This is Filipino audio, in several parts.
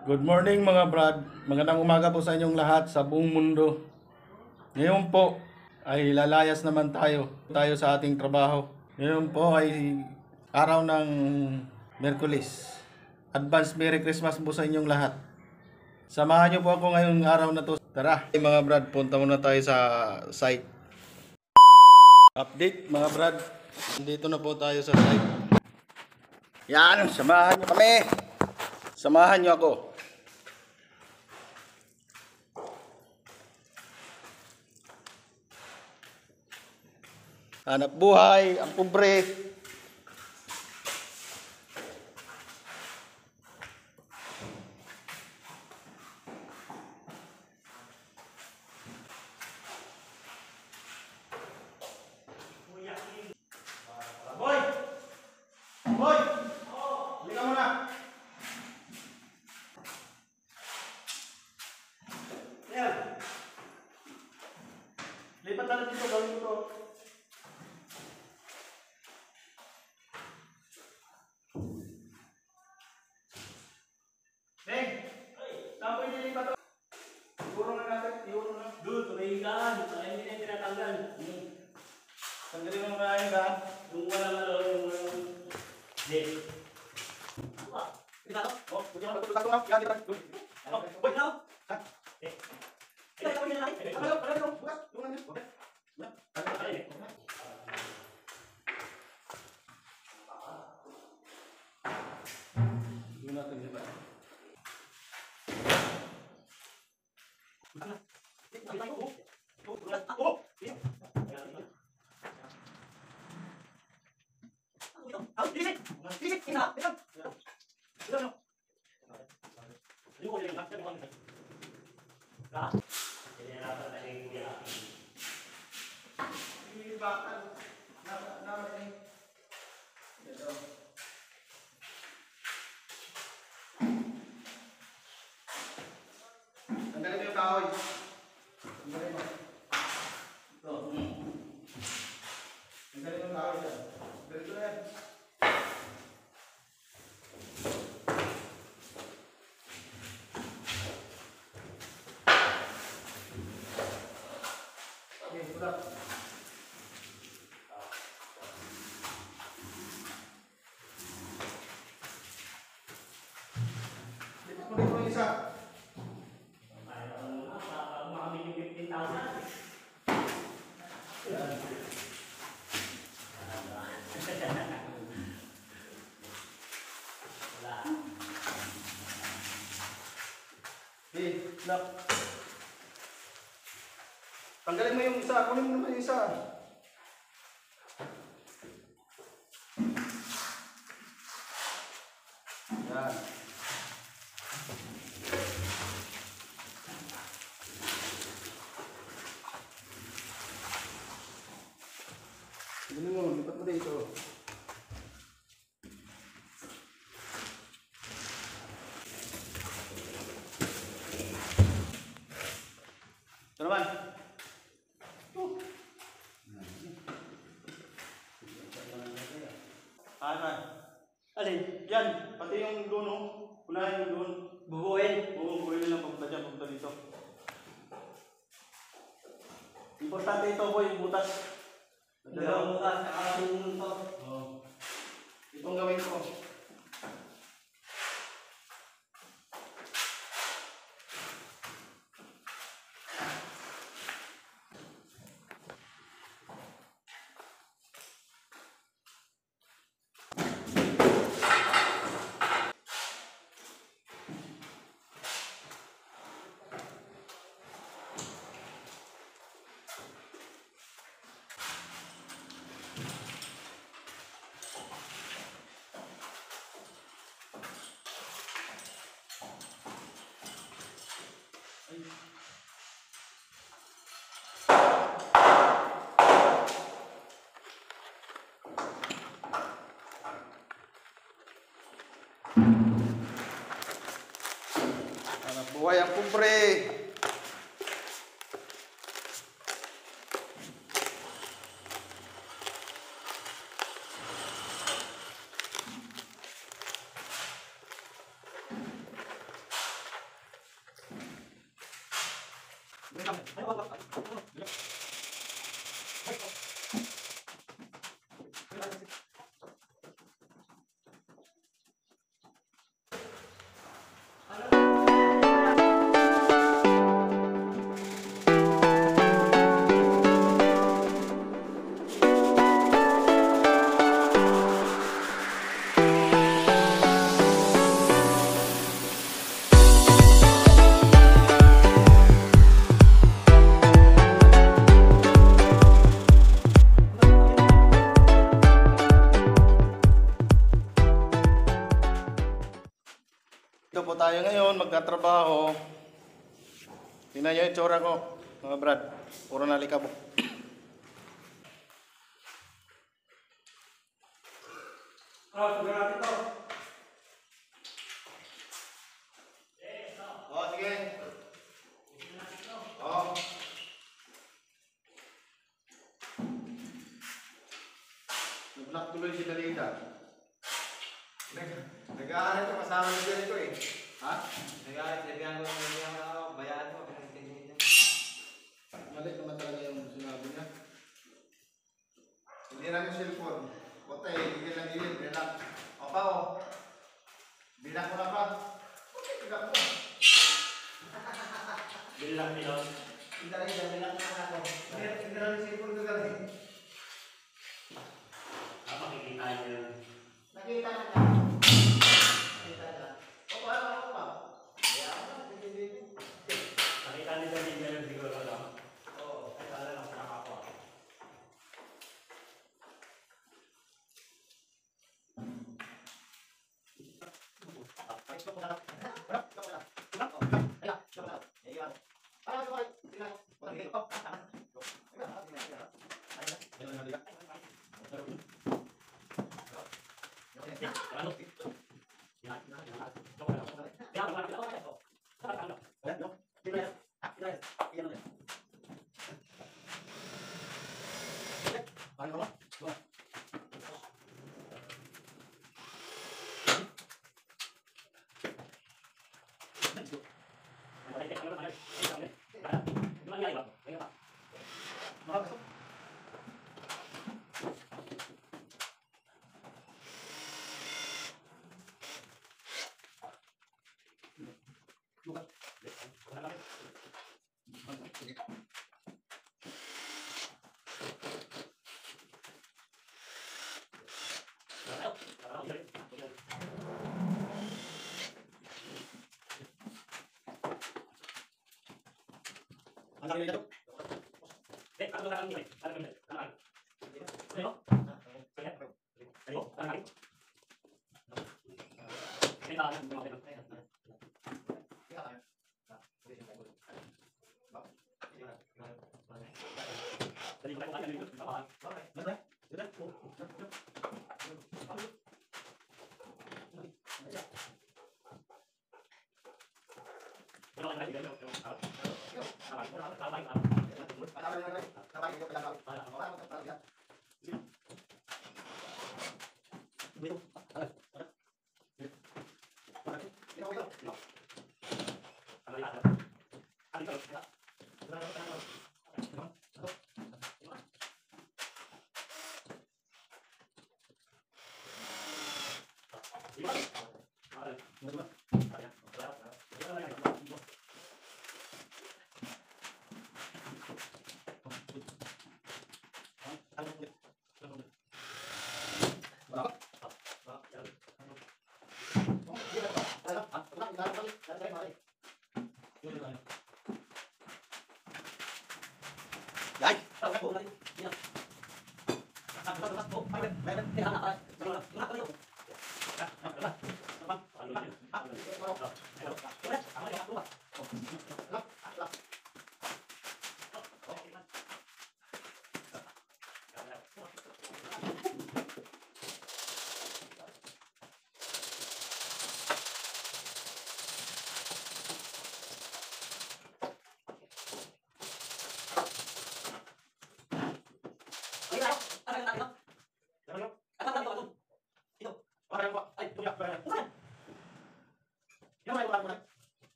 Good morning mga brad. Magandang umaga po sa inyong lahat sa buong mundo. Ngayon po ay lalayas naman tayo sa ating trabaho. Ngayon po ay araw ng Miyerkules. Advance Merry Christmas po sa inyong lahat. Samahan niyo po ako ngayong araw na to. Tara mga brad, punta muna tayo sa site. Update mga brad. Dito na po tayo sa site. Yan, samahan niyo kami. Samahan niyo ako. Hanap buhay, ang pobre. Boy! Boy! Halika muna. Ayan. Lipat na dito, gawin ko. Tanggalin mo na yung daan. Yung walang yung walang... Hindi. Oh, pwede mo magpapagod na. Yan, dito. Boy, ikaw? Ha? Ito, ikaw yung lalaki. Bukas. Lungan yun. Okay. Yun natin, di ba? Tanggalin mo yung kahoy. Tanggalin mo. Ito. Tanggalin mo yung kahoy dyan. Ganito na yan. Okay, pula. Lipat mo dito yung isa. Lock. Tanggalin mo yung isa. Kunin mo naman yung isa. Yan. Kunin mo. Lipat mo dito. Ito naman. Alin? Yan. Pati yung doon, oh. Unahin yung doon. Bubuhin. Oo, buhay na lang papunta dyan, papunta dito. Importante ito, boy, yung butas. Dalawang bukas, saka yung to. Oo. Itong gawin ko. Anak buhay ang pobre. Ito po tayo ngayon, magkatrabaho. Tingnan nyo yung itsura ko, mga brad. Puro nalikabok. Siguro natin to. Oh, sige. Oh. Nag-block tuloy si Dalita. Nag-aaral ko kasama ni Jericho eh. Ha? Nag-aaral, sinabihan ko, bayaan ko. Mali naman talaga yung sinabi niya. Hindi namin cellphone. Puta eh, hindi lang din, binak. O pa o. Binak mo na pa. Okay, binak mo. Bilang pilon. Hindi lang yan, binak na ako. Hindi namin cellphone ko galing. Makikita niyo. Nakita na niya. Nakita na. O pa, o pa. Bayaan mo, hindi. Nakita nila din yan siguro lang. Oo. Ay, wala lang sa nakakwa.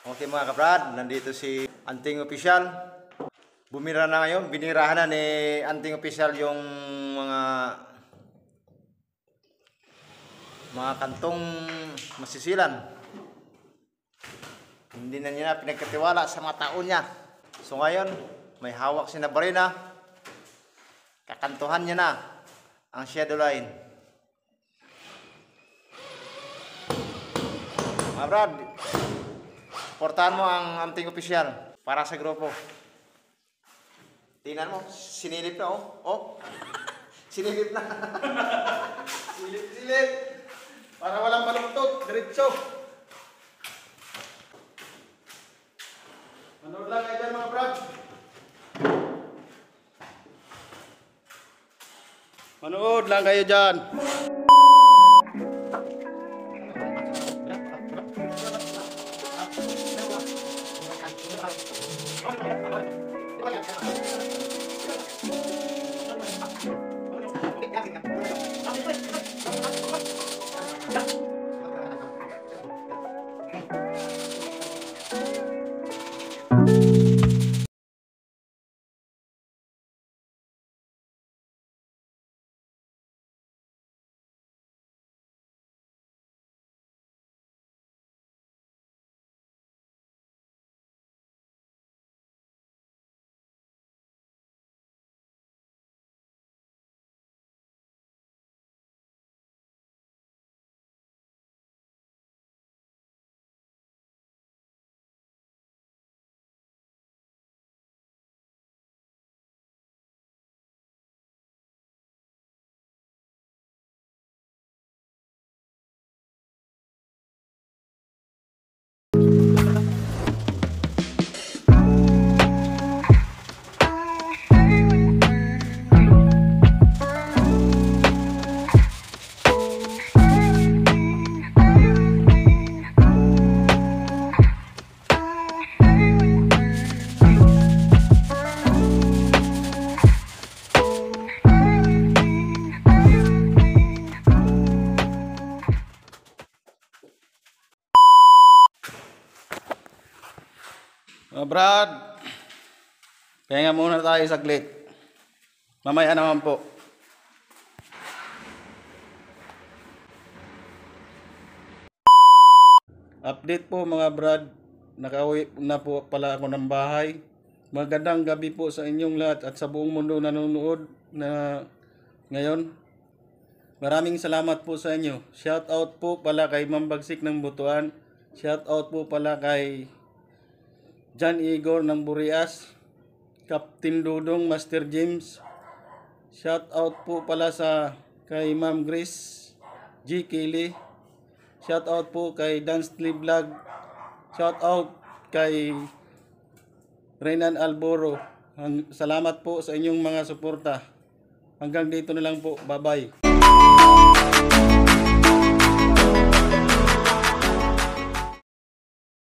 Okay mga kabrad, nandito si Anting Official. Bumira na ngayon, binirahan na ni Anting Official yung mga kantong masisilan. Hindi na niya pinagkatiwala sa mga tao niya. So ngayon, may hawak si Nabarina. Kakantuhan niya na ang Shadow Line. Mga brad, portahan mo ang Anting Official para sa grupo. Tingnan mo, sinilip na oh. Oh, sinilip na. Silip. Para walang baluktot, diretso. Manood lang kayo dyan mga brad. Manood lang kayo dyan. Brad, pahinga muna tayo saglit. Mamaya naman po. Update po mga brad, nakauwi na po pala ako ng bahay. Magandang gabi po sa inyong lahat at sa buong mundo nanonood na ngayon. Maraming salamat po sa inyo. Shout out po pala kay Ma'am Bagsik ng Butuan. Shout out po pala kay John Igor ng Burias, Captain Dudong, Master James. Shout out po pala sa kay Ma'am Grace G. Kelly. Shout out po kay Dance Vlog. Shout out kay Renan Alboro. Salamat po sa inyong mga suporta. Hanggang dito na lang po. Bye bye.